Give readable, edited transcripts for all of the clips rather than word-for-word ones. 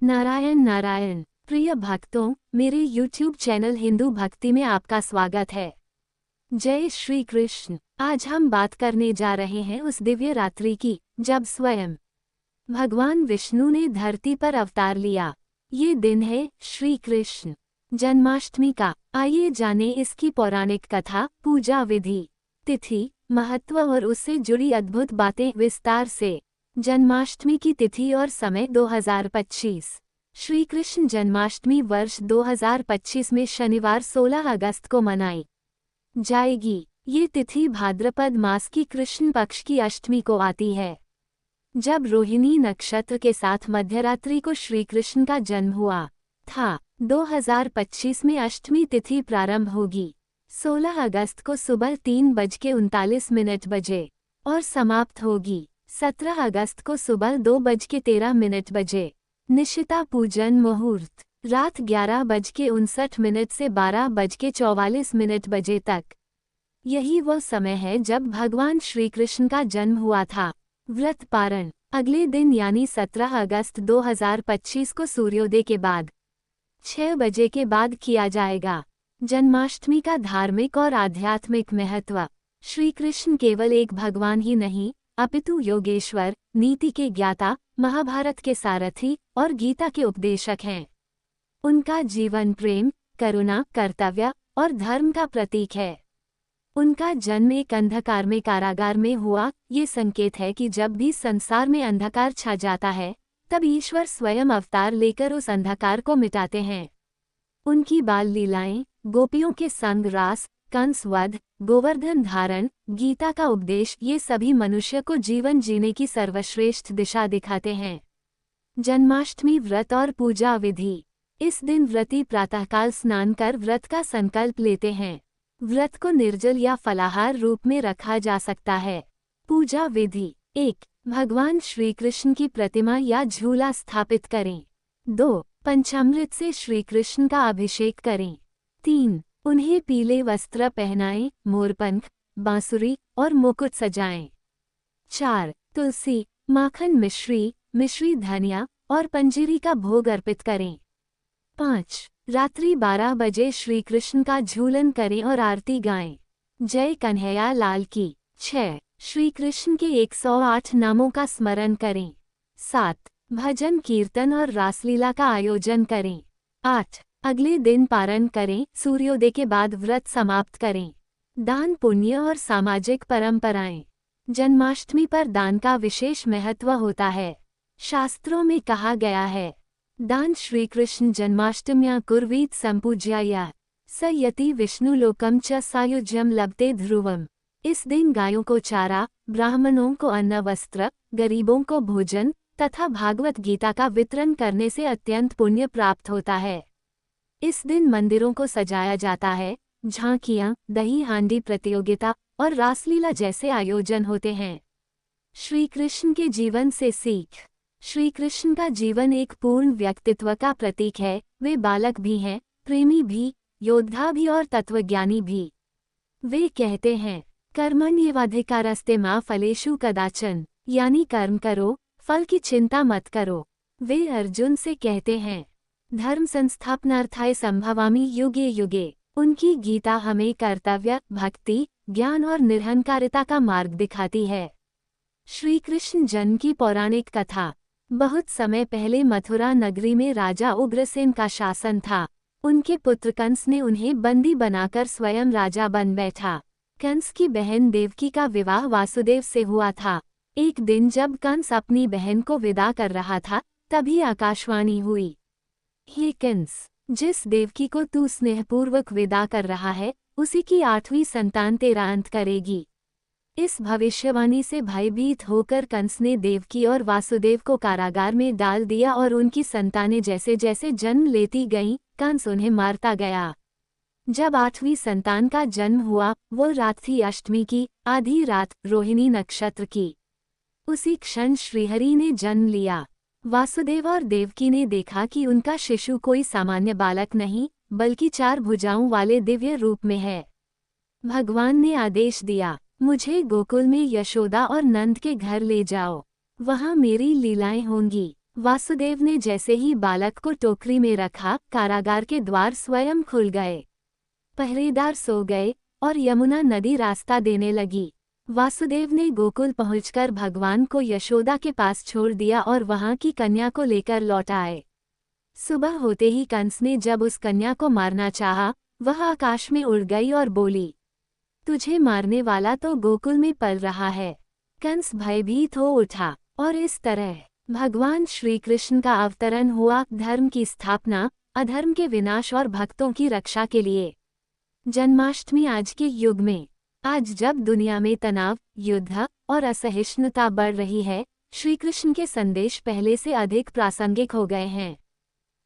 नारायण नारायण। प्रिय भक्तों, मेरे YouTube चैनल हिंदू भक्ति में आपका स्वागत है। जय श्री कृष्ण। आज हम बात करने जा रहे हैं उस दिव्य रात्रि की जब स्वयं भगवान विष्णु ने धरती पर अवतार लिया। ये दिन है श्री कृष्ण जन्माष्टमी का। आइए जाने इसकी पौराणिक कथा, पूजा विधि, तिथि, महत्व और उससे जुड़ी अद्भुत बातें विस्तार से। जन्माष्टमी की तिथि और समय 2025। श्री कृष्ण जन्माष्टमी वर्ष 2025 में शनिवार 16 अगस्त को मनाई जाएगी। ये तिथि भाद्रपद मास की कृष्ण पक्ष की अष्टमी को आती है, जब रोहिणी नक्षत्र के साथ मध्यरात्रि को श्री कृष्ण का जन्म हुआ था। 2025 में अष्टमी तिथि प्रारंभ होगी 16 अगस्त को सुबह 3:39 बजे और समाप्त होगी 17 अगस्त को सुबह 2:13 बजे। निशिता पूजन मुहूर्त रात 11:59 से 12:44 बजे तक। यही वो समय है जब भगवान श्री कृष्ण का जन्म हुआ था। व्रत पारण अगले दिन यानी 17 अगस्त 2025 को सूर्योदय के बाद 6 बजे के बाद किया जाएगा। जन्माष्टमी का धार्मिक और आध्यात्मिक महत्व। श्री कृष्ण केवल एक भगवान ही नहीं, अपितु योगेश्वर, नीति के ज्ञाता, महाभारत के सारथी और गीता के उपदेशक हैं। उनका जीवन प्रेम, करुणा, कर्तव्य और धर्म का प्रतीक है। उनका जन्म एक अंधकार में कारागार में हुआ। ये संकेत है कि जब भी संसार में अंधकार छा जाता है, तब ईश्वर स्वयं अवतार लेकर उस अंधकार को मिटाते हैं। उनकी बाल लीलाएं, गोपियों के संग रास, कंस वध, गोवर्धन धारण, गीता का उपदेश, ये सभी मनुष्य को जीवन जीने की सर्वश्रेष्ठ दिशा दिखाते हैं। जन्माष्टमी व्रत और पूजा विधि। इस दिन व्रती प्रातःकाल स्नान कर व्रत का संकल्प लेते हैं। व्रत को निर्जल या फलाहार रूप में रखा जा सकता है। पूजा विधि। 1. भगवान श्री कृष्ण की प्रतिमा या झूला स्थापित करें। 2. पंचामृत से श्री कृष्ण का अभिषेक करें। 3. उन्हें पीले वस्त्र पहनाएं, मोरपंख, बांसुरी और मुकुट सजाएं। 4. तुलसी, माखन मिश्री धनिया और पंजीरी का भोग अर्पित करें। 5. रात्रि 12 बजे श्री कृष्ण का झूलन करें और आरती गाएं। जय कन्हैया लाल की। 6. श्री कृष्ण के 108 नामों का स्मरण करें। 7. भजन कीर्तन और रासलीला का आयोजन करें। 8. अगले दिन पारण करें, सूर्योदय के बाद व्रत समाप्त करें। दान पुण्य और सामाजिक परंपराएं। जन्माष्टमी पर दान का विशेष महत्व होता है। शास्त्रों में कहा गया है, दान श्री कृष्ण जन्माष्टम्या कुर्वीत संपूज्याया स यति विष्णुलोकम च सायुज्यम लभते ध्रुवम। इस दिन गायों को चारा, ब्राह्मणों को अन्न वस्त्र, गरीबों को भोजन तथा भागवत गीता का वितरण करने से अत्यंत पुण्य प्राप्त होता है। इस दिन मंदिरों को सजाया जाता है, झांकियां, दही हांडी प्रतियोगिता और रासलीला जैसे आयोजन होते हैं। श्री कृष्ण के जीवन से सीख। श्री कृष्ण का जीवन एक पूर्ण व्यक्तित्व का प्रतीक है। वे बालक भी हैं, प्रेमी भी, योद्धा भी और तत्वज्ञानी भी। वे कहते हैं, कर्मण्येवाधिकारस्ते मा फलेषु कदाचन, यानी कर्म करो, फल की चिंता मत करो। वे अर्जुन से कहते हैं, धर्म संस्थापनार्थाय संभवामि युगे युगे। उनकी गीता हमें कर्तव्य, भक्ति, ज्ञान और निरहंकारिता का मार्ग दिखाती है। श्री कृष्ण जन्म की पौराणिक कथा। बहुत समय पहले मथुरा नगरी में राजा उग्रसेन का शासन था। उनके पुत्र कंस ने उन्हें बंदी बनाकर स्वयं राजा बन बैठा। कंस की बहन देवकी का विवाह वासुदेव से हुआ था। एक दिन जब कंस अपनी बहन को विदा कर रहा था, तभी आकाशवाणी हुई, हे कंस, जिस देवकी को तू स्नेहपूर्वक विदा कर रहा है, उसी की 8वीं संतान तेरा अंत करेगी। इस भविष्यवाणी से भयभीत होकर कंस ने देवकी और वासुदेव को कारागार में डाल दिया और उनकी संतानें जैसे जैसे जन्म लेती गईं, कंस उन्हें मारता गया। जब 8वीं संतान का जन्म हुआ, वो रात थी अष्टमी की, आधी रात, रोहिणी नक्षत्र की। उसी क्षण श्रीहरि ने जन्म लिया। वासुदेव और देवकी ने देखा कि उनका शिशु कोई सामान्य बालक नहीं, बल्कि 4 भुजाओं वाले दिव्य रूप में है। भगवान ने आदेश दिया, मुझे गोकुल में यशोदा और नंद के घर ले जाओ, वहां मेरी लीलाएं होंगी। वासुदेव ने जैसे ही बालक को टोकरी में रखा, कारागार के द्वार स्वयं खुल गए। पहरेदार सो गए और यमुना नदी रास्ता देने लगी। वासुदेव ने गोकुल पहुंचकर भगवान को यशोदा के पास छोड़ दिया और वहां की कन्या को लेकर लौट आए। सुबह होते ही कंस ने जब उस कन्या को मारना चाहा, वह आकाश में उड़ गई और बोली, तुझे मारने वाला तो गोकुल में पल रहा है। कंस भयभीत हो उठा और इस तरह भगवान श्री कृष्ण का अवतरण हुआ, धर्म की स्थापना, अधर्म के विनाश और भक्तों की रक्षा के लिए। जन्माष्टमी आज के युग में, आज जब दुनिया में तनाव, युद्ध और असहिष्णुता बढ़ रही है, श्री कृष्ण के संदेश पहले से अधिक प्रासंगिक हो गए हैं।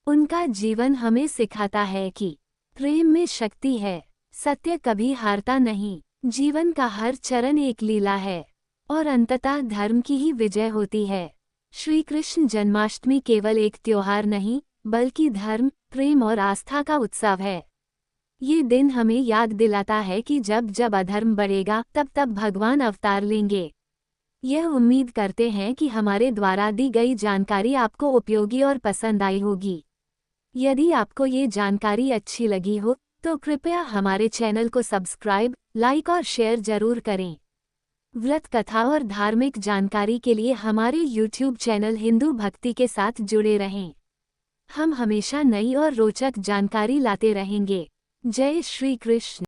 उनका जीवन हमें सिखाता है कि प्रेम में शक्ति है, सत्य कभी हारता नहीं, जीवन का हर चरण एक लीला है और अंततः धर्म की ही विजय होती है। श्री कृष्ण जन्माष्टमी केवल एक त्योहार नहीं, बल्कि धर्म, प्रेम और आस्था का उत्सव है। ये दिन हमें याद दिलाता है कि जब जब अधर्म बढ़ेगा, तब तब भगवान अवतार लेंगे। यह उम्मीद करते हैं कि हमारे द्वारा दी गई जानकारी आपको उपयोगी और पसंद आई होगी। यदि आपको ये जानकारी अच्छी लगी हो, तो कृपया हमारे चैनल को सब्सक्राइब, लाइक और शेयर जरूर करें। व्रत कथा और धार्मिक जानकारी के लिए हमारे YouTube चैनल हिंदू भक्ति के साथ जुड़े रहें। हम हमेशा नई और रोचक जानकारी लाते रहेंगे। जय श्री कृष्ण।